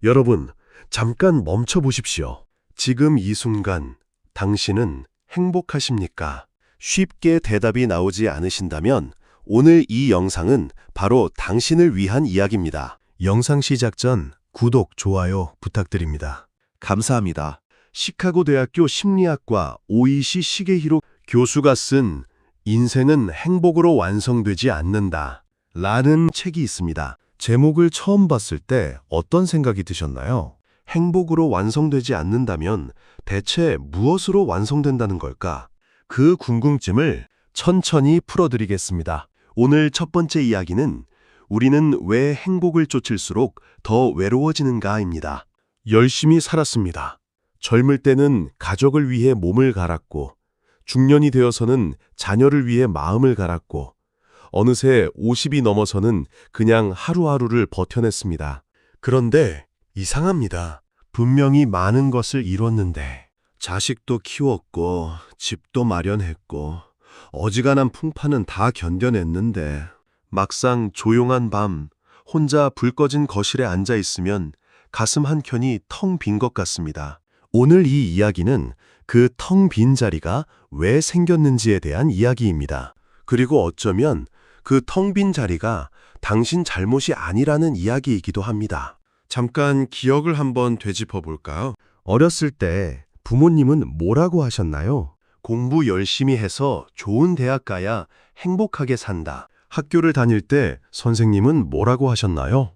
여러분, 잠깐 멈춰 보십시오. 지금 이 순간 당신은 행복하십니까? 쉽게 대답이 나오지 않으신다면 오늘 이 영상은 바로 당신을 위한 이야기입니다. 영상 시작 전 구독, 좋아요 부탁드립니다. 감사합니다. 시카고 대학교 심리학과 오이시 시게히로 교수가 쓴 인생은 행복으로 완성되지 않는다 라는 책이 있습니다. 제목을 처음 봤을 때 어떤 생각이 드셨나요? 행복으로 완성되지 않는다면 대체 무엇으로 완성된다는 걸까? 그 궁금증을 천천히 풀어드리겠습니다. 오늘 첫 번째 이야기는 우리는 왜 행복을 쫓을수록 더 외로워지는가입니다. 열심히 살았습니다. 젊을 때는 가족을 위해 몸을 갈았고, 중년이 되어서는 자녀를 위해 마음을 갈았고, 어느새 50이 넘어서는 그냥 하루하루를 버텨냈습니다. 그런데 이상합니다. 분명히 많은 것을 이뤘는데, 자식도 키웠고, 집도 마련했고, 어지간한 풍파는 다 견뎌냈는데, 막상 조용한 밤, 혼자 불 꺼진 거실에 앉아 있으면 가슴 한켠이 텅 빈 것 같습니다. 오늘 이 이야기는 그 텅 빈 자리가 왜 생겼는지에 대한 이야기입니다. 그리고 어쩌면 그 텅 빈 자리가 당신 잘못이 아니라는 이야기이기도 합니다. 잠깐 기억을 한번 되짚어 볼까요? 어렸을 때 부모님은 뭐라고 하셨나요? 공부 열심히 해서 좋은 대학 가야 행복하게 산다. 학교를 다닐 때 선생님은 뭐라고 하셨나요?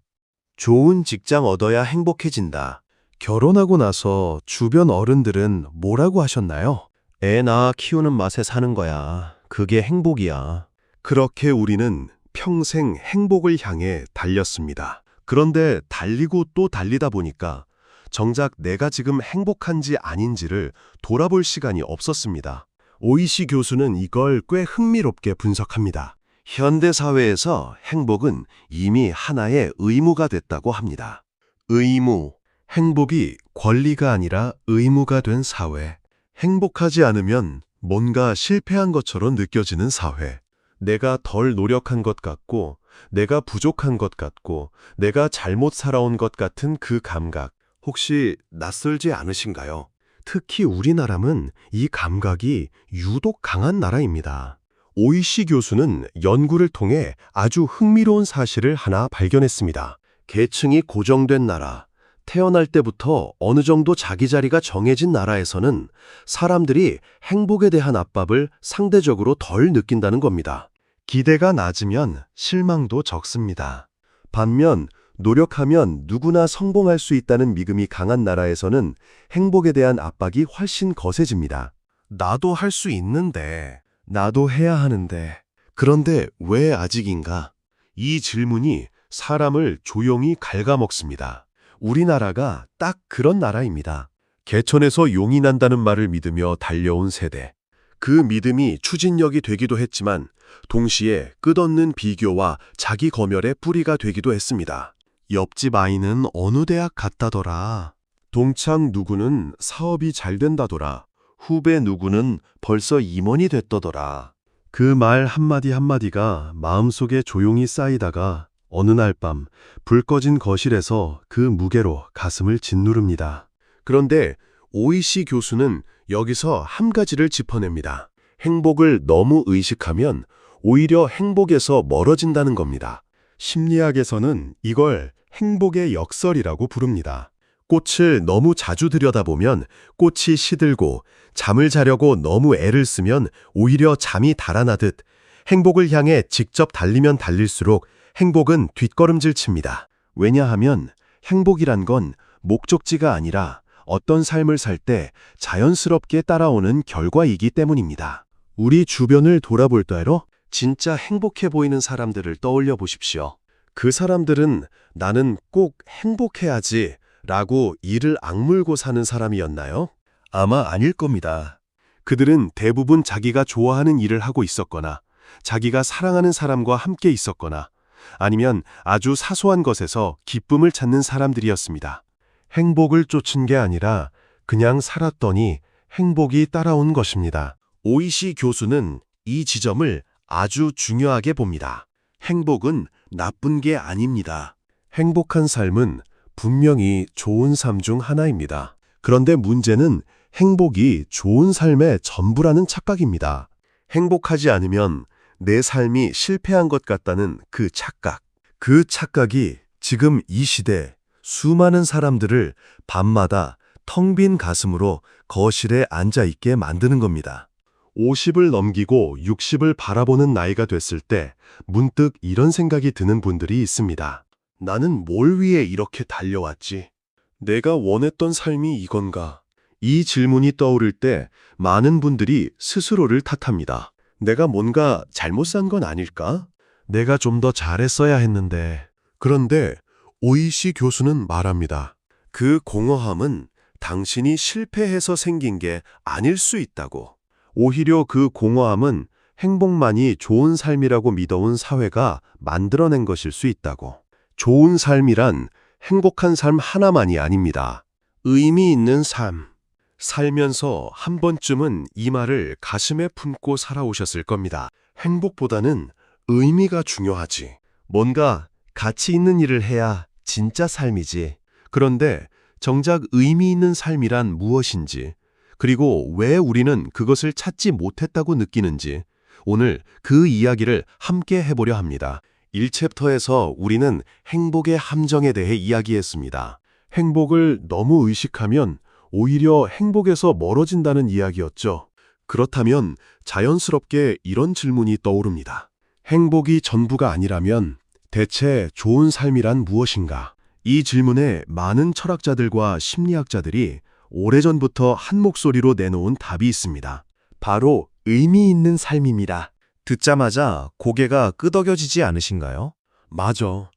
좋은 직장 얻어야 행복해진다. 결혼하고 나서 주변 어른들은 뭐라고 하셨나요? 애 낳아 키우는 맛에 사는 거야. 그게 행복이야. 그렇게 우리는 평생 행복을 향해 달렸습니다. 그런데 달리고 또 달리다 보니까 정작 내가 지금 행복한지 아닌지를 돌아볼 시간이 없었습니다. 오이시 교수는 이걸 꽤 흥미롭게 분석합니다. 현대 사회에서 행복은 이미 하나의 의무가 됐다고 합니다. 의무. 행복이 권리가 아니라 의무가 된 사회. 행복하지 않으면 뭔가 실패한 것처럼 느껴지는 사회. 내가 덜 노력한 것 같고, 내가 부족한 것 같고, 내가 잘못 살아온 것 같은 그 감각. 혹시 낯설지 않으신가요? 특히 우리나라는 이 감각이 유독 강한 나라입니다. 오이시 교수는 연구를 통해 아주 흥미로운 사실을 하나 발견했습니다. 계층이 고정된 나라, 태어날 때부터 어느 정도 자기 자리가 정해진 나라에서는 사람들이 행복에 대한 압박을 상대적으로 덜 느낀다는 겁니다. 기대가 낮으면 실망도 적습니다. 반면 노력하면 누구나 성공할 수 있다는 믿음이 강한 나라에서는 행복에 대한 압박이 훨씬 거세집니다. 나도 할 수 있는데, 나도 해야 하는데, 그런데 왜 아직인가? 이 질문이 사람을 조용히 갉아먹습니다. 우리나라가 딱 그런 나라입니다. 개천에서 용이 난다는 말을 믿으며 달려온 세대. 그 믿음이 추진력이 되기도 했지만 동시에 끝없는 비교와 자기 검열의 뿌리가 되기도 했습니다. 옆집 아이는 어느 대학 갔다더라. 동창 누구는 사업이 잘 된다더라. 후배 누구는 벌써 임원이 됐더더라. 그 말 한마디 한마디가 마음속에 조용히 쌓이다가 어느 날 밤 불 꺼진 거실에서 그 무게로 가슴을 짓누릅니다. 그런데 오이시 교수는 여기서 한 가지를 짚어냅니다. 행복을 너무 의식하면 오히려 행복에서 멀어진다는 겁니다. 심리학에서는 이걸 행복의 역설이라고 부릅니다. 꽃을 너무 자주 들여다보면 꽃이 시들고, 잠을 자려고 너무 애를 쓰면 오히려 잠이 달아나듯 행복을 향해 직접 달리면 달릴수록 행복은 뒷걸음질 칩니다. 왜냐하면 행복이란 건 목적지가 아니라 어떤 삶을 살 때 자연스럽게 따라오는 결과이기 때문입니다. 우리 주변을 돌아볼 때로 진짜 행복해 보이는 사람들을 떠올려 보십시오. 그 사람들은 나는 꼭 행복해야지 라고 이를 악물고 사는 사람이었나요? 아마 아닐 겁니다. 그들은 대부분 자기가 좋아하는 일을 하고 있었거나, 자기가 사랑하는 사람과 함께 있었거나, 아니면 아주 사소한 것에서 기쁨을 찾는 사람들이었습니다. 행복을 쫓은 게 아니라 그냥 살았더니 행복이 따라온 것입니다. 오이시 교수는 이 지점을 아주 중요하게 봅니다. 행복은 나쁜 게 아닙니다. 행복한 삶은 분명히 좋은 삶 중 하나입니다. 그런데 문제는 행복이 좋은 삶의 전부라는 착각입니다. 행복하지 않으면 내 삶이 실패한 것 같다는 그 착각. 그 착각이 지금 이 시대 수많은 사람들을 밤마다 텅 빈 가슴으로 거실에 앉아 있게 만드는 겁니다. 50을 넘기고 60을 바라보는 나이가 됐을 때 문득 이런 생각이 드는 분들이 있습니다. 나는 뭘 위해 이렇게 달려왔지? 내가 원했던 삶이 이건가? 이 질문이 떠오를 때 많은 분들이 스스로를 탓합니다. 내가 뭔가 잘못 산 건 아닐까? 내가 좀 더 잘했어야 했는데. 그런데 오이시 교수는 말합니다. 그 공허함은 당신이 실패해서 생긴 게 아닐 수 있다고. 오히려 그 공허함은 행복만이 좋은 삶이라고 믿어온 사회가 만들어낸 것일 수 있다고. 좋은 삶이란 행복한 삶 하나만이 아닙니다. 의미 있는 삶. 살면서 한 번쯤은 이 말을 가슴에 품고 살아오셨을 겁니다. 행복보다는 의미가 중요하지. 뭔가 가치 있는 일을 해야 진짜 삶이지. 그런데 정작 의미 있는 삶이란 무엇인지, 그리고 왜 우리는 그것을 찾지 못했다고 느끼는지, 오늘 그 이야기를 함께 해보려 합니다. 1챕터에서 우리는 행복의 함정에 대해 이야기했습니다. 행복을 너무 의식하면 오히려 행복에서 멀어진다는 이야기였죠. 그렇다면 자연스럽게 이런 질문이 떠오릅니다. 행복이 전부가 아니라면 대체 좋은 삶이란 무엇인가? 이 질문에 많은 철학자들과 심리학자들이 오래전부터 한 목소리로 내놓은 답이 있습니다. 바로 의미 있는 삶입니다. 듣자마자 고개가 끄덕여지지 않으신가요? 맞아.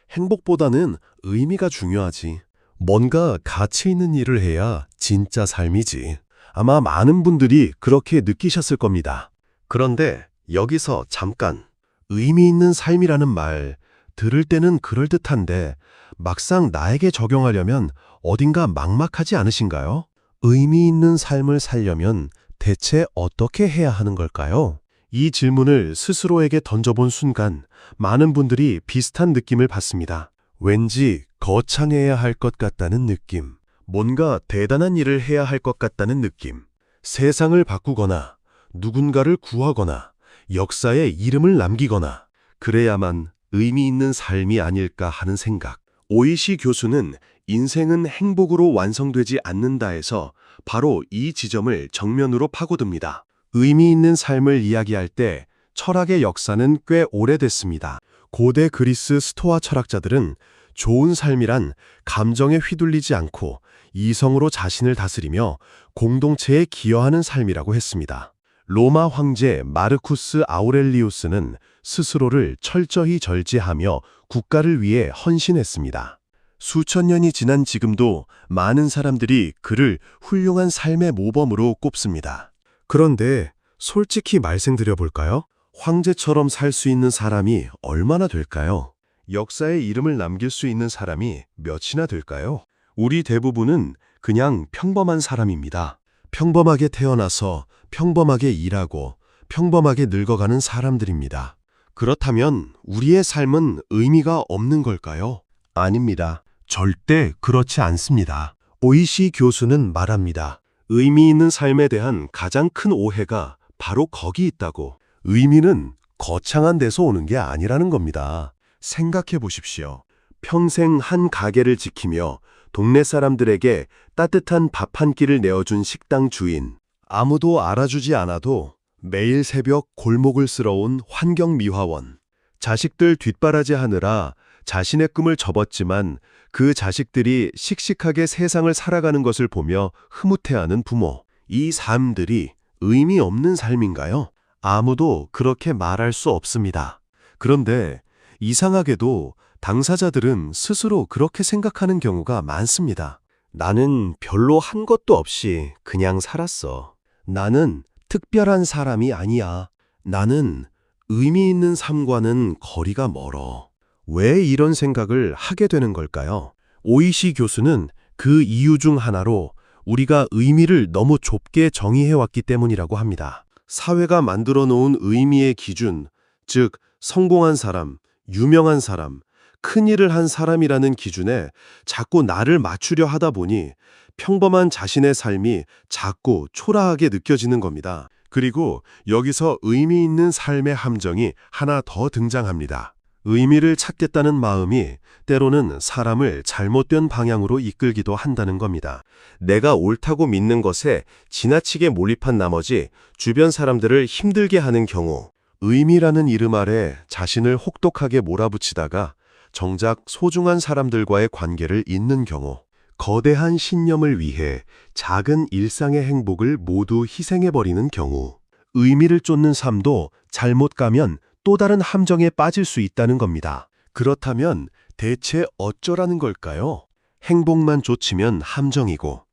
행복보다는 의미가 중요하지. 뭔가 가치 있는 일을 해야 진짜 삶이지. 아마 많은 분들이 그렇게 느끼셨을 겁니다. 그런데 여기서 잠깐, 의미 있는 삶이라는 말, 들을 때는 그럴듯한데 막상 나에게 적용하려면 어딘가 막막하지 않으신가요? 의미 있는 삶을 살려면 대체 어떻게 해야 하는 걸까요? 이 질문을 스스로에게 던져본 순간 많은 분들이 비슷한 느낌을 받습니다. 왠지 거창해야 할 것 같다는 느낌, 뭔가 대단한 일을 해야 할 것 같다는 느낌, 세상을 바꾸거나 누군가를 구하거나 역사에 이름을 남기거나 그래야만 의미 있는 삶이 아닐까 하는 생각. 오이시 교수는 인생은 행복으로 완성되지 않는다에서 바로 이 지점을 정면으로 파고듭니다. 의미 있는 삶을 이야기할 때 철학의 역사는 꽤 오래됐습니다. 고대 그리스 스토아 철학자들은 좋은 삶이란 감정에 휘둘리지 않고 이성으로 자신을 다스리며 공동체에 기여하는 삶이라고 했습니다. 로마 황제 마르쿠스 아우렐리우스는 스스로를 철저히 절제하며 국가를 위해 헌신했습니다. 수천 년이 지난 지금도 많은 사람들이 그를 훌륭한 삶의 모범으로 꼽습니다. 그런데 솔직히 말씀드려볼까요? 황제처럼 살 수 있는 사람이 얼마나 될까요? 역사에 이름을 남길 수 있는 사람이 몇이나 될까요? 우리 대부분은 그냥 평범한 사람입니다. 평범하게 태어나서 평범하게 일하고 평범하게 늙어가는 사람들입니다. 그렇다면 우리의 삶은 의미가 없는 걸까요? 아닙니다. 절대 그렇지 않습니다. 오이시 교수는 말합니다. 의미 있는 삶에 대한 가장 큰 오해가 바로 거기 있다고. 의미는 거창한 데서 오는 게 아니라는 겁니다. 생각해 보십시오. 평생 한 가게를 지키며 동네 사람들에게 따뜻한 밥 한 끼를 내어준 식당 주인, 아무도 알아주지 않아도 매일 새벽 골목을 쓸어온 환경미화원, 자식들 뒷바라지하느라 자신의 꿈을 접었지만 그 자식들이 씩씩하게 세상을 살아가는 것을 보며 흐뭇해하는 부모. 이 삶들이 의미 없는 삶인가요? 아무도 그렇게 말할 수 없습니다. 그런데 이상하게도 당사자들은 스스로 그렇게 생각하는 경우가 많습니다. 나는 별로 한 것도 없이 그냥 살았어. 나는 특별한 사람이 아니야. 나는 의미 있는 삶과는 거리가 멀어. 왜 이런 생각을 하게 되는 걸까요? 오이시 교수는 그 이유 중 하나로 우리가 의미를 너무 좁게 정의해왔기 때문이라고 합니다. 사회가 만들어 놓은 의미의 기준, 즉 성공한 사람, 유명한 사람, 큰일을 한 사람이라는 기준에 자꾸 나를 맞추려 하다 보니 평범한 자신의 삶이 자꾸 초라하게 느껴지는 겁니다. 그리고 여기서 의미 있는 삶의 함정이 하나 더 등장합니다. 의미를 찾겠다는 마음이 때로는 사람을 잘못된 방향으로 이끌기도 한다는 겁니다. 내가 옳다고 믿는 것에 지나치게 몰입한 나머지 주변 사람들을 힘들게 하는 경우, 의미라는 이름 아래 자신을 혹독하게 몰아붙이다가 정작 소중한 사람들과의 관계를 잇는 경우, 거대한 신념을 위해 작은 일상의 행복을 모두 희생해버리는 경우, 의미를 쫓는 삶도 잘못 가면 또 다른 함정에 빠질 수 있다는 겁니다. 그렇다면 대체 어쩌라는 걸까요? 행복만 쫓으면 함정이고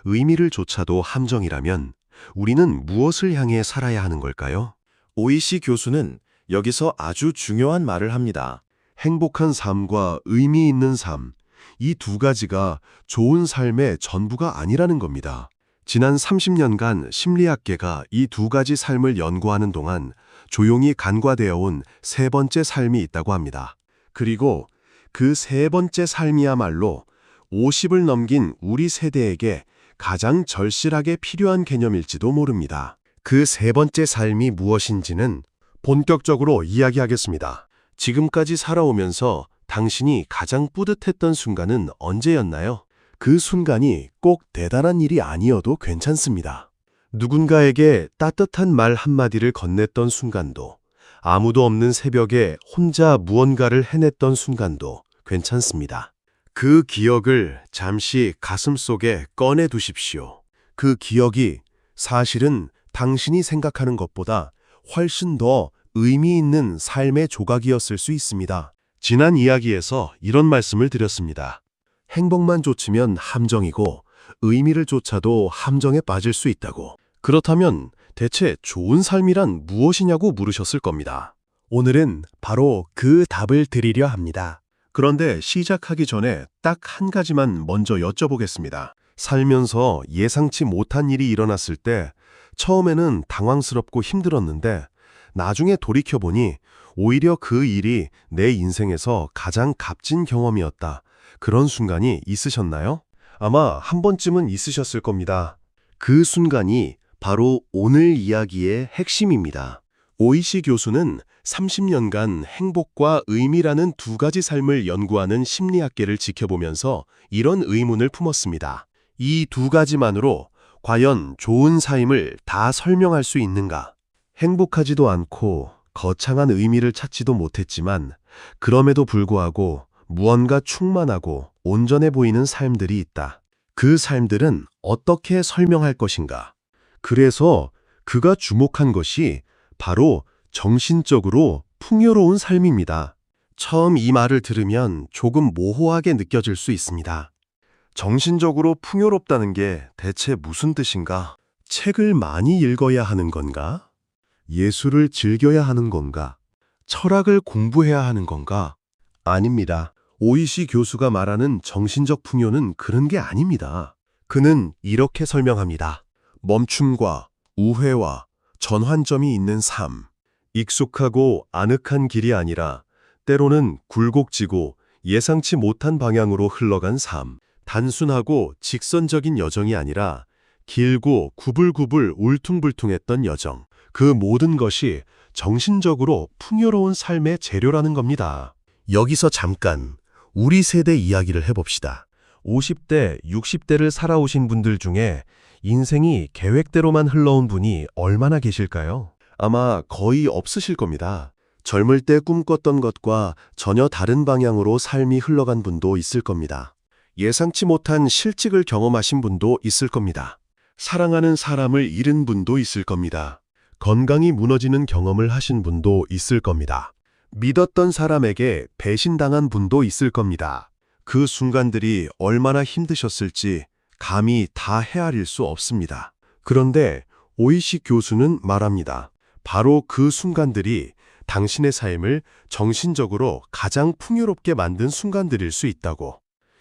의미를 쫓아도 함정이라면 우리는 무엇을 향해 살아야 하는 걸까요? 오이시 교수는 여기서 아주 중요한 말을 합니다. 행복한 삶과 의미 있는 삶, 이 두 가지가 좋은 삶의 전부가 아니라는 겁니다. 지난 30년간 심리학계가 이 두 가지 삶을 연구하는 동안 조용히 간과되어 온 세 번째 삶이 있다고 합니다. 그리고 그 세 번째 삶이야말로 50을 넘긴 우리 세대에게 가장 절실하게 필요한 개념일지도 모릅니다. 그 세 번째 삶이 무엇인지는 본격적으로 이야기하겠습니다. 지금까지 살아오면서 당신이 가장 뿌듯했던 순간은 언제였나요? 그 순간이 꼭 대단한 일이 아니어도 괜찮습니다. 누군가에게 따뜻한 말 한마디를 건넸던 순간도, 아무도 없는 새벽에 혼자 무언가를 해냈던 순간도 괜찮습니다. 그 기억을 잠시 가슴속에 꺼내 두십시오. 그 기억이 사실은 당신이 생각하는 것보다 훨씬 더 의미 있는 삶의 조각이었을 수 있습니다. 지난 이야기에서 이런 말씀을 드렸습니다. 행복만 쫓으면 함정이고 의미를 쫓아도 함정에 빠질 수 있다고. 그렇다면 대체 좋은 삶이란 무엇이냐고 물으셨을 겁니다. 오늘은 바로 그 답을 드리려 합니다. 그런데 시작하기 전에 딱 한 가지만 먼저 여쭤보겠습니다. 살면서 예상치 못한 일이 일어났을 때 처음에는 당황스럽고 힘들었는데 나중에 돌이켜보니 오히려 그 일이 내 인생에서 가장 값진 경험이었다. 그런 순간이 있으셨나요? 아마 한 번쯤은 있으셨을 겁니다. 그 순간이 바로 오늘 이야기의 핵심입니다. 오이시 교수는 30년간 행복과 의미라는 두 가지 삶을 연구하는 심리학계를 지켜보면서 이런 의문을 품었습니다. 이 두 가지만으로 과연 좋은 삶을 다 설명할 수 있는가? 행복하지도 않고 거창한 의미를 찾지도 못했지만 그럼에도 불구하고 무언가 충만하고 온전해 보이는 삶들이 있다. 그 삶들은 어떻게 설명할 것인가? 그래서 그가 주목한 것이 바로 정신적으로 풍요로운 삶입니다. 처음 이 말을 들으면 조금 모호하게 느껴질 수 있습니다. 정신적으로 풍요롭다는 게 대체 무슨 뜻인가? 책을 많이 읽어야 하는 건가? 예술을 즐겨야 하는 건가? 철학을 공부해야 하는 건가? 아닙니다. 오이시 교수가 말하는 정신적 풍요는 그런 게 아닙니다. 그는 이렇게 설명합니다. 멈춤과 우회와 전환점이 있는 삶. 익숙하고 아늑한 길이 아니라 때로는 굴곡지고 예상치 못한 방향으로 흘러간 삶. 단순하고 직선적인 여정이 아니라 길고 구불구불 울퉁불퉁했던 여정. 그 모든 것이 정신적으로 풍요로운 삶의 재료라는 겁니다. 여기서 잠깐 우리 세대 이야기를 해봅시다. 50대, 60대를 살아오신 분들 중에 인생이 계획대로만 흘러온 분이 얼마나 계실까요? 아마 거의 없으실 겁니다. 젊을 때 꿈꿨던 것과 전혀 다른 방향으로 삶이 흘러간 분도 있을 겁니다. 예상치 못한 실직을 경험하신 분도 있을 겁니다. 사랑하는 사람을 잃은 분도 있을 겁니다. 건강이 무너지는 경험을 하신 분도 있을 겁니다. 믿었던 사람에게 배신당한 분도 있을 겁니다. 그 순간들이 얼마나 힘드셨을지 감히 다 헤아릴 수 없습니다. 그런데 오이시 교수는 말합니다. 바로 그 순간들이 당신의 삶을 정신적으로 가장 풍요롭게 만든 순간들일 수 있다고.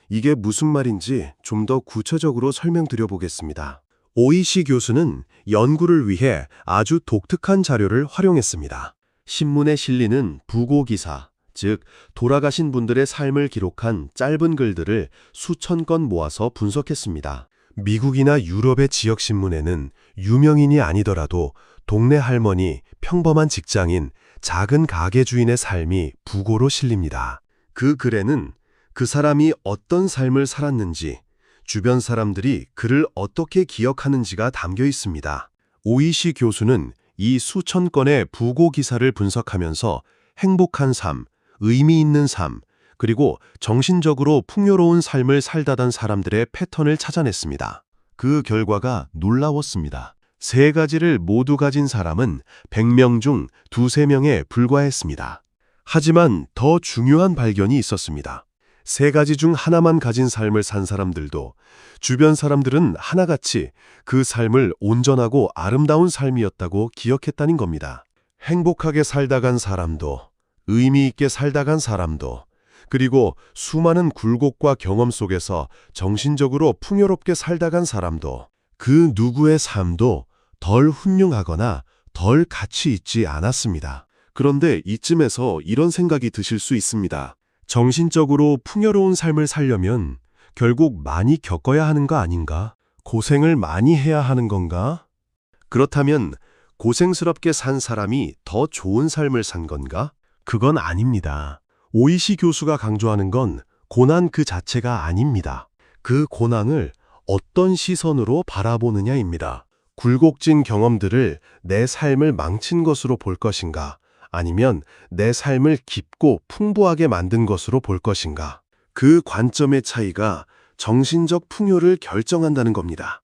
이게 무슨 말인지 좀 더 구체적으로 설명드려 보겠습니다. 오이시 교수는 연구를 위해 아주 독특한 자료를 활용했습니다. 신문에 실리는 부고기사, 즉 돌아가신 분들의 삶을 기록한 짧은 글들을 수천 건 모아서 분석했습니다. 미국이나 유럽의 지역신문에는 유명인이 아니더라도 동네 할머니, 평범한 직장인, 작은 가게 주인의 삶이 부고로 실립니다. 그 글에는 그 사람이 어떤 삶을 살았는지, 주변 사람들이 그를 어떻게 기억하는지가 담겨 있습니다. 오이시 교수는 이 수천 건의 부고 기사를 분석하면서 행복한 삶, 의미 있는 삶, 그리고 정신적으로 풍요로운 삶을 살다던 사람들의 패턴을 찾아냈습니다. 그 결과가 놀라웠습니다. 세 가지를 모두 가진 사람은 100명 중 2~3명에 불과했습니다. 하지만 더 중요한 발견이 있었습니다. 세 가지 중 하나만 가진 삶을 산 사람들도 주변 사람들은 하나같이 그 삶을 온전하고 아름다운 삶이었다고 기억했다는 겁니다. 행복하게 살다간 사람도, 의미 있게 살다간 사람도, 그리고 수많은 굴곡과 경험 속에서 정신적으로 풍요롭게 살다간 사람도, 그 누구의 삶도 덜 훌륭하거나 덜 가치 있지 않았습니다. 그런데 이쯤에서 이런 생각이 드실 수 있습니다. 정신적으로 풍요로운 삶을 살려면 결국 많이 겪어야 하는 거 아닌가? 고생을 많이 해야 하는 건가? 그렇다면 고생스럽게 산 사람이 더 좋은 삶을 산 건가? 그건 아닙니다. 오이시 교수가 강조하는 건 고난 그 자체가 아닙니다. 그 고난을 어떤 시선으로 바라보느냐입니다. 굴곡진 경험들을 내 삶을 망친 것으로 볼 것인가? 아니면 내 삶을 깊고 풍부하게 만든 것으로 볼 것인가? 그 관점의 차이가 정신적 풍요를 결정한다는 겁니다.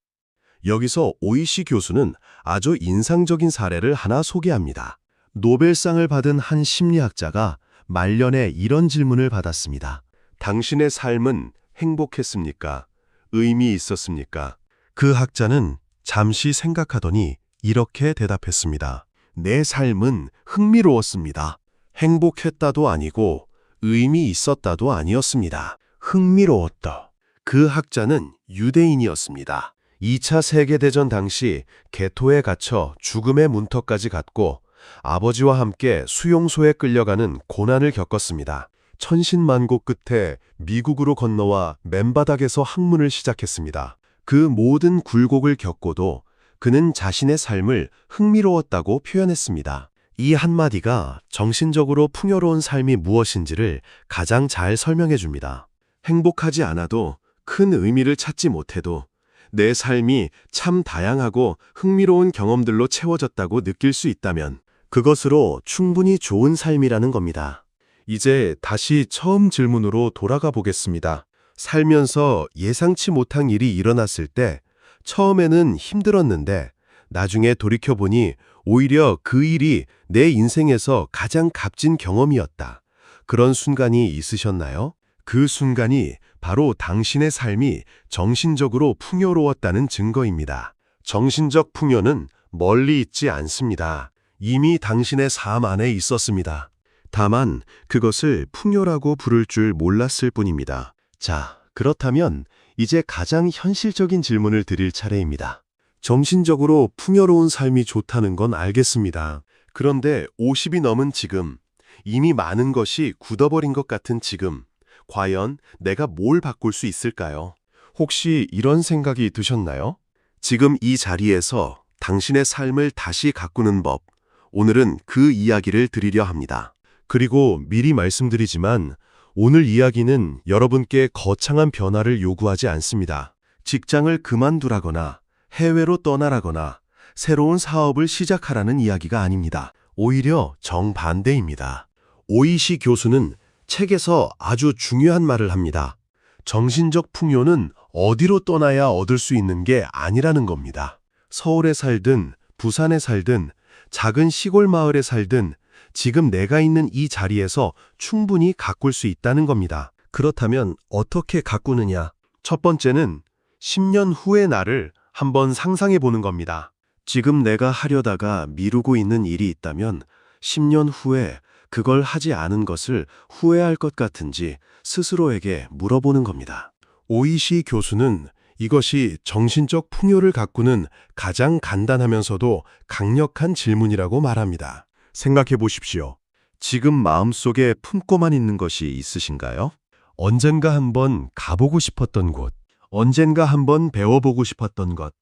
여기서 오이시 교수는 아주 인상적인 사례를 하나 소개합니다. 노벨상을 받은 한 심리학자가 말년에 이런 질문을 받았습니다. 당신의 삶은 행복했습니까? 의미 있었습니까? 그 학자는 잠시 생각하더니 이렇게 대답했습니다. 내 삶은 흥미로웠습니다. 행복했다도 아니고 의미 있었다도 아니었습니다. 흥미로웠다. 그 학자는 유대인이었습니다. 2차 세계대전 당시 개토에 갇혀 죽음의 문턱까지 갔고 아버지와 함께 수용소에 끌려가는 고난을 겪었습니다. 천신만고 끝에 미국으로 건너와 맨바닥에서 학문을 시작했습니다. 그 모든 굴곡을 겪고도 그는 자신의 삶을 흥미로웠다고 표현했습니다. 이 한마디가 정신적으로 풍요로운 삶이 무엇인지를 가장 잘 설명해 줍니다. 행복하지 않아도 큰 의미를 찾지 못해도 내 삶이 참 다양하고 흥미로운 경험들로 채워졌다고 느낄 수 있다면 그것으로 충분히 좋은 삶이라는 겁니다. 이제 다시 처음 질문으로 돌아가 보겠습니다. 살면서 예상치 못한 일이 일어났을 때 처음에는 힘들었는데 나중에 돌이켜보니 오히려 그 일이 내 인생에서 가장 값진 경험이었다. 그런 순간이 있으셨나요? 그 순간이 바로 당신의 삶이 정신적으로 풍요로웠다는 증거입니다. 정신적 풍요는 멀리 있지 않습니다. 이미 당신의 삶 안에 있었습니다. 다만 그것을 풍요라고 부를 줄 몰랐을 뿐입니다. 자, 그렇다면 이제 가장 현실적인 질문을 드릴 차례입니다. 정신적으로 풍요로운 삶이 좋다는 건 알겠습니다. 그런데 50이 넘은 지금, 이미 많은 것이 굳어버린 것 같은 지금, 과연 내가 뭘 바꿀 수 있을까요? 혹시 이런 생각이 드셨나요? 지금 이 자리에서 당신의 삶을 다시 가꾸는 법, 오늘은 그 이야기를 드리려 합니다. 그리고 미리 말씀드리지만 오늘 이야기는 여러분께 거창한 변화를 요구하지 않습니다. 직장을 그만두라거나 해외로 떠나라거나 새로운 사업을 시작하라는 이야기가 아닙니다. 오히려 정반대입니다. 오이시 교수는 책에서 아주 중요한 말을 합니다. 정신적 풍요는 어디로 떠나야 얻을 수 있는 게 아니라는 겁니다. 서울에 살든 부산에 살든 작은 시골 마을에 살든 지금 내가 있는 이 자리에서 충분히 가꿀 수 있다는 겁니다. 그렇다면 어떻게 가꾸느냐? 첫 번째는 10년 후의 나를 한번 상상해 보는 겁니다. 지금 내가 하려다가 미루고 있는 일이 있다면 10년 후에 그걸 하지 않은 것을 후회할 것 같은지 스스로에게 물어보는 겁니다. 오이시 교수는 이것이 정신적 풍요를 가꾸는 가장 간단하면서도 강력한 질문이라고 말합니다. 생각해 보십시오. 지금 마음속에 품고만 있는 것이 있으신가요? 언젠가 한번 가보고 싶었던 곳, 언젠가 한번 배워보고 싶었던 것,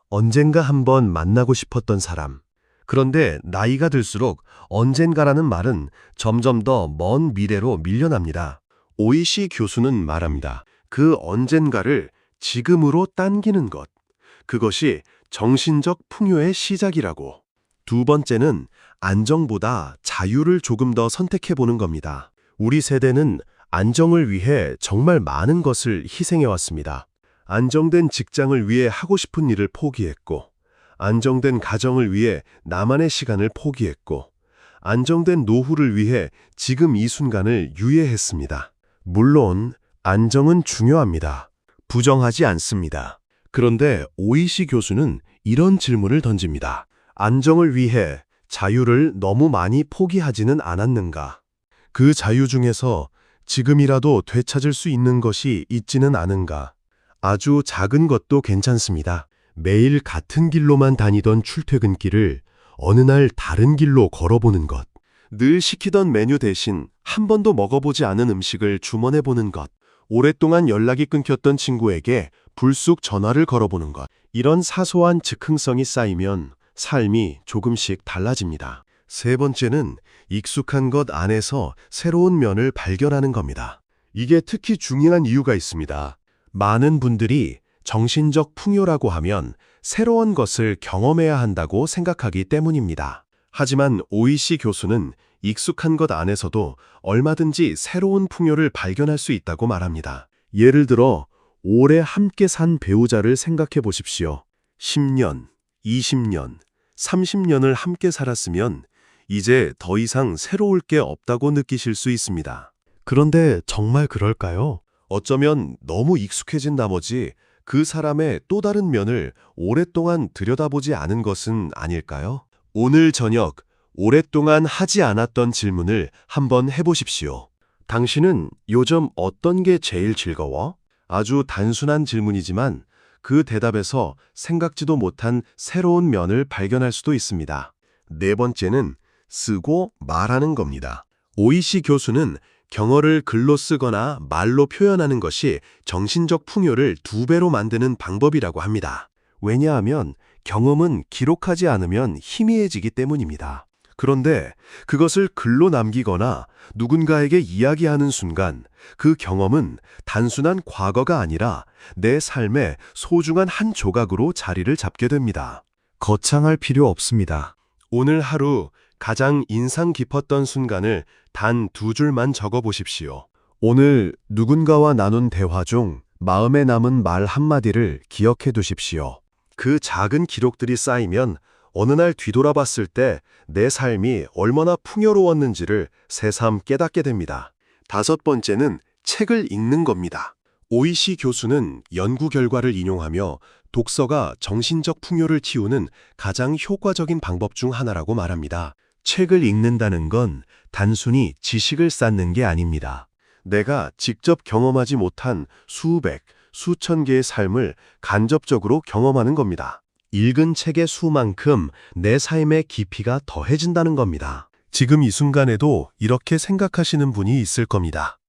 언젠가 한번 만나고 싶었던 사람. 그런데 나이가 들수록 언젠가라는 말은 점점 더 먼 미래로 밀려납니다. 오이시 교수는 말합니다. 그 언젠가를 지금으로 당기는 것. 그것이 정신적 풍요의 시작이라고. 두 번째는 안정보다 자유를 조금 더 선택해보는 겁니다. 우리 세대는 안정을 위해 정말 많은 것을 희생해왔습니다. 안정된 직장을 위해 하고 싶은 일을 포기했고, 안정된 가정을 위해 나만의 시간을 포기했고, 안정된 노후를 위해 지금 이 순간을 유예했습니다. 물론 안정은 중요합니다. 부정하지 않습니다. 그런데 오이시 교수는 이런 질문을 던집니다. 안정을 위해 자유를 너무 많이 포기하지는 않았는가? 그 자유 중에서 지금이라도 되찾을 수 있는 것이 있지는 않은가? 아주 작은 것도 괜찮습니다. 매일 같은 길로만 다니던 출퇴근길을 어느 날 다른 길로 걸어보는 것. 늘 시키던 메뉴 대신 한 번도 먹어보지 않은 음식을 주문해보는 것. 오랫동안 연락이 끊겼던 친구에게 불쑥 전화를 걸어보는 것. 이런 사소한 즉흥성이 쌓이면 삶이 조금씩 달라집니다. 세 번째는 익숙한 것 안에서 새로운 면을 발견하는 겁니다. 이게 특히 중요한 이유가 있습니다. 많은 분들이 정신적 풍요라고 하면 새로운 것을 경험해야 한다고 생각하기 때문입니다. 하지만 오이시 교수는 익숙한 것 안에서도 얼마든지 새로운 풍요를 발견할 수 있다고 말합니다. 예를 들어 오래 함께 산 배우자를 생각해 보십시오. 10년, 20년, 30년을 함께 살았으면 이제 더 이상 새로울 게 없다고 느끼실 수 있습니다. 그런데 정말 그럴까요? 어쩌면 너무 익숙해진 나머지 그 사람의 또 다른 면을 오랫동안 들여다보지 않은 것은 아닐까요? 오늘 저녁 오랫동안 하지 않았던 질문을 한번 해보십시오. 당신은 요즘 어떤 게 제일 즐거워? 아주 단순한 질문이지만 그 대답에서 생각지도 못한 새로운 면을 발견할 수도 있습니다. 네 번째는 쓰고 말하는 겁니다. 오이시 교수는 경어를 글로 쓰거나 말로 표현하는 것이 정신적 풍요를 2배로 만드는 방법이라고 합니다. 왜냐하면 경험은 기록하지 않으면 희미해지기 때문입니다. 그런데 그것을 글로 남기거나 누군가에게 이야기하는 순간 그 경험은 단순한 과거가 아니라 내 삶의 소중한 한 조각으로 자리를 잡게 됩니다. 거창할 필요 없습니다. 오늘 하루 가장 인상 깊었던 순간을 단 2줄만 적어보십시오. 오늘 누군가와 나눈 대화 중 마음에 남은 말 한마디를 기억해 두십시오. 그 작은 기록들이 쌓이면 어느 날 뒤돌아봤을 때 내 삶이 얼마나 풍요로웠는지를 새삼 깨닫게 됩니다. 5번째는 책을 읽는 겁니다. 오이시 교수는 연구 결과를 인용하며 독서가 정신적 풍요를 키우는 가장 효과적인 방법 중 하나라고 말합니다. 책을 읽는다는 건 단순히 지식을 쌓는 게 아닙니다. 내가 직접 경험하지 못한 수백, 수천 개의 삶을 간접적으로 경험하는 겁니다. 읽은 책의 수만큼 내 삶의 깊이가 더해진다는 겁니다. 지금 이 순간에도 이렇게 생각하시는 분이 있을 겁니다.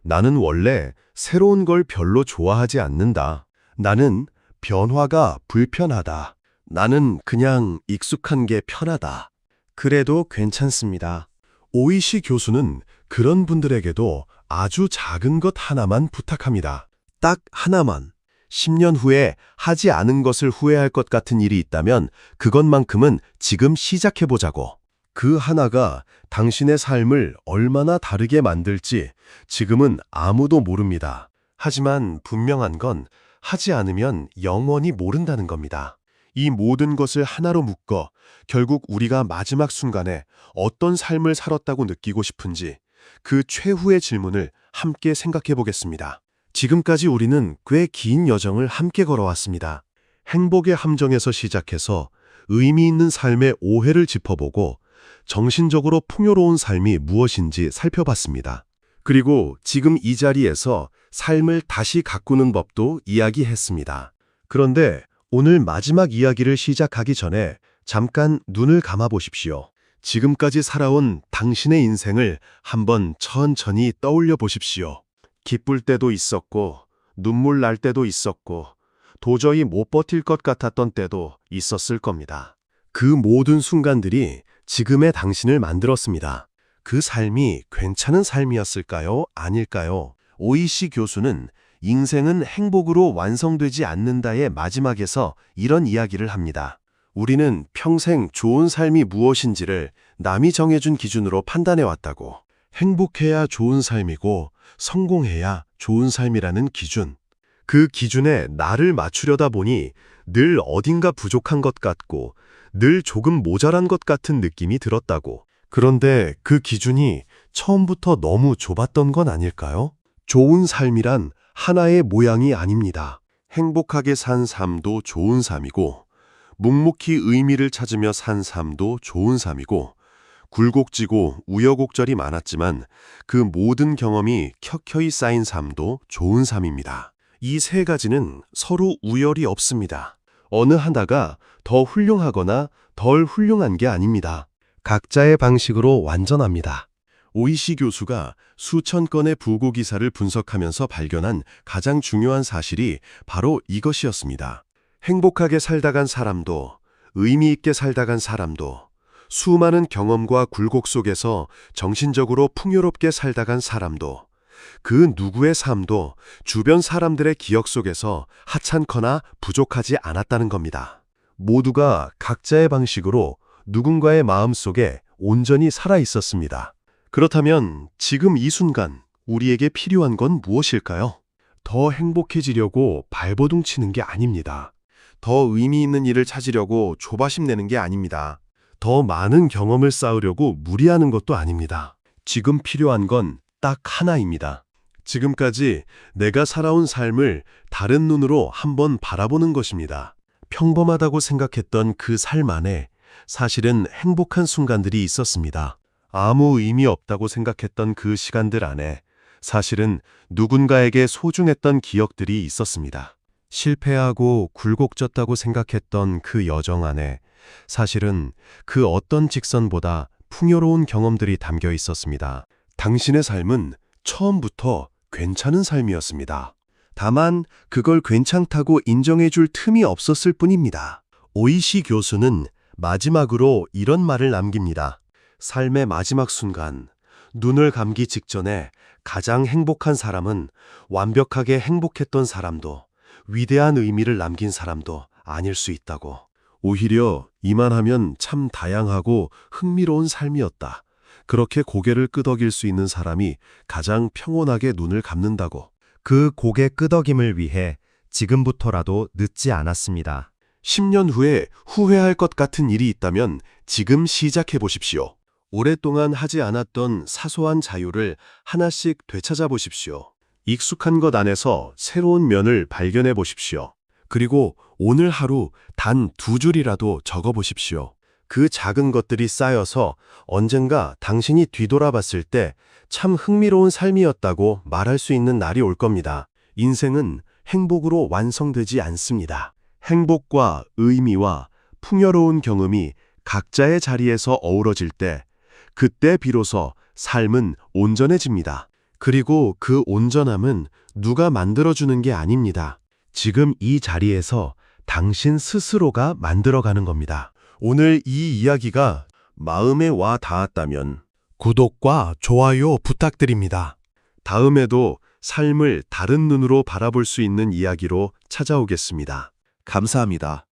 나는 원래 새로운 걸 별로 좋아하지 않는다. 나는 변화가 불편하다. 나는 그냥 익숙한 게 편하다. 그래도 괜찮습니다. 오이시 교수는 그런 분들에게도 아주 작은 것 하나만 부탁합니다. 딱 하나만. 10년 후에 하지 않은 것을 후회할 것 같은 일이 있다면 그것만큼은 지금 시작해보자고. 그 하나가 당신의 삶을 얼마나 다르게 만들지 지금은 아무도 모릅니다. 하지만 분명한 건 하지 않으면 영원히 모른다는 겁니다. 이 모든 것을 하나로 묶어 결국 우리가 마지막 순간에 어떤 삶을 살았다고 느끼고 싶은지 그 최후의 질문을 함께 생각해 보겠습니다. 지금까지 우리는 꽤 긴 여정을 함께 걸어왔습니다. 행복의 함정에서 시작해서 의미 있는 삶의 오해를 짚어보고 정신적으로 풍요로운 삶이 무엇인지 살펴봤습니다. 그리고 지금 이 자리에서 삶을 다시 가꾸는 법도 이야기했습니다. 그런데 오늘 마지막 이야기를 시작하기 전에 잠깐 눈을 감아 보십시오. 지금까지 살아온 당신의 인생을 한번 천천히 떠올려 보십시오. 기쁠 때도 있었고, 눈물 날 때도 있었고, 도저히 못 버틸 것 같았던 때도 있었을 겁니다. 그 모든 순간들이 지금의 당신을 만들었습니다. 그 삶이 괜찮은 삶이었을까요? 아닐까요? 오이시 교수는 인생은 행복으로 완성되지 않는다의 마지막에서 이런 이야기를 합니다. 우리는 평생 좋은 삶이 무엇인지를 남이 정해준 기준으로 판단해왔다고. 행복해야 좋은 삶이고 성공해야 좋은 삶이라는 기준. 그 기준에 나를 맞추려다 보니 늘 어딘가 부족한 것 같고 늘 조금 모자란 것 같은 느낌이 들었다고. 그런데 그 기준이 처음부터 너무 좁았던 건 아닐까요? 좋은 삶이란 하나의 모양이 아닙니다. 행복하게 산 삶도 좋은 삶이고, 묵묵히 의미를 찾으며 산 삶도 좋은 삶이고, 굴곡지고 우여곡절이 많았지만 그 모든 경험이 켜켜이 쌓인 삶도 좋은 삶입니다. 이 세 가지는 서로 우열이 없습니다. 어느 하나가 더 훌륭하거나 덜 훌륭한 게 아닙니다. 각자의 방식으로 완전합니다. 오이시 교수가 수천 건의 부고 기사를 분석하면서 발견한 가장 중요한 사실이 바로 이것이었습니다. 행복하게 살다간 사람도, 의미 있게 살다간 사람도, 수많은 경험과 굴곡 속에서 정신적으로 풍요롭게 살다간 사람도, 그 누구의 삶도 주변 사람들의 기억 속에서 하찮거나 부족하지 않았다는 겁니다. 모두가 각자의 방식으로 누군가의 마음속에 온전히 살아 있었습니다. 그렇다면 지금 이 순간 우리에게 필요한 건 무엇일까요? 더 행복해지려고 발버둥 치는 게 아닙니다. 더 의미 있는 일을 찾으려고 조바심 내는 게 아닙니다. 더 많은 경험을 쌓으려고 무리하는 것도 아닙니다. 지금 필요한 건 딱 하나입니다. 지금까지 내가 살아온 삶을 다른 눈으로 한번 바라보는 것입니다. 평범하다고 생각했던 그 삶 안에 사실은 행복한 순간들이 있었습니다. 아무 의미 없다고 생각했던 그 시간들 안에 사실은 누군가에게 소중했던 기억들이 있었습니다. 실패하고 굴곡졌다고 생각했던 그 여정 안에 사실은 그 어떤 직선보다 풍요로운 경험들이 담겨 있었습니다. 당신의 삶은 처음부터 괜찮은 삶이었습니다. 다만 그걸 괜찮다고 인정해줄 틈이 없었을 뿐입니다. 오이시 교수는 마지막으로 이런 말을 남깁니다. 삶의 마지막 순간, 눈을 감기 직전에 가장 행복한 사람은 완벽하게 행복했던 사람도, 위대한 의미를 남긴 사람도 아닐 수 있다고. 오히려 이만하면 참 다양하고 흥미로운 삶이었다. 그렇게 고개를 끄덕일 수 있는 사람이 가장 평온하게 눈을 감는다고. 그 고개 끄덕임을 위해 지금부터라도 늦지 않았습니다. 10년 후에 후회할 것 같은 일이 있다면 지금 시작해 보십시오. 오랫동안 하지 않았던 사소한 자유를 하나씩 되찾아 보십시오. 익숙한 것 안에서 새로운 면을 발견해 보십시오. 그리고 오늘 하루 단 2줄이라도 적어 보십시오. 그 작은 것들이 쌓여서 언젠가 당신이 뒤돌아봤을 때 참 흥미로운 삶이었다고 말할 수 있는 날이 올 겁니다. 인생은 행복으로 완성되지 않습니다. 행복과 의미와 풍요로운 경험이 각자의 자리에서 어우러질 때, 그때 비로소 삶은 온전해집니다. 그리고 그 온전함은 누가 만들어주는 게 아닙니다. 지금 이 자리에서 당신 스스로가 만들어가는 겁니다. 오늘 이 이야기가 마음에 와 닿았다면 구독과 좋아요 부탁드립니다. 다음에도 삶을 다른 눈으로 바라볼 수 있는 이야기로 찾아오겠습니다. 감사합니다.